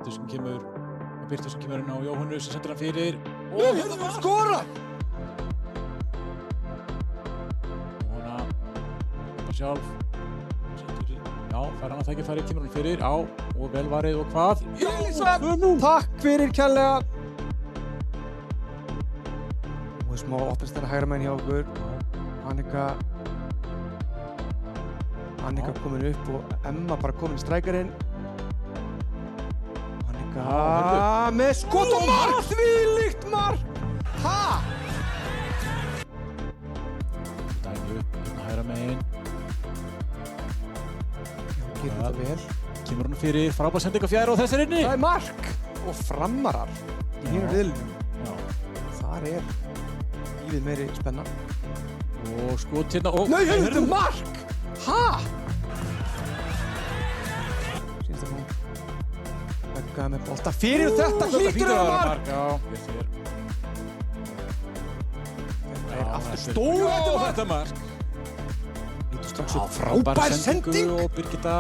Birta sem kemur inn á Jóhannu sem sendur hann fyrir. Hérna var skora! Jóhanna bara sjálf. Já, fær hann að tækifæri, kemur hann fyrir. Já, og vel varið og hvað? Elísa! Takk fyrir kærlega. Og smá opnastæra hægra meginn hjá okkur. Annika komin upp og Emma bara komin í strækarinn. Annika með skot og mark! Þvílíkt mark! Ha? Dæmi upp, hægra meginn. Gerir þetta vel. Kemur hann fyrir, frábær sending á fjær og þessar inni. Það er mark! Og framarar í hinum riðlinum. Já. Þar er lífið meiri spenna. Og skot hérna og... Nei, þetta er mark! Ha? Sýnst að hún veggaði með bolta fyrir og þetta hlýtur að vera mark! Já, ég sér. Þetta er aftur stór þetta mark. Lítur strax upp frábær sending! Og Birgitta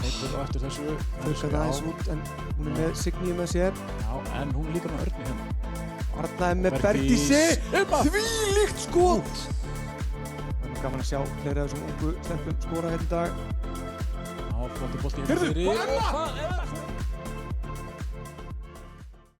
heitur á eftir þessu. Þurrkaði aðeins út en hún er með Signíu með sér. Já, en hún líka með Örni hérna. Arna er með Bergdísi. Þvílíkt skot! Það er gaman að sjá fleiri af þessum ungu stelpum skora hérna í dag. Já, flottur bolti hérna Heyrðu, fyrir. og Emma!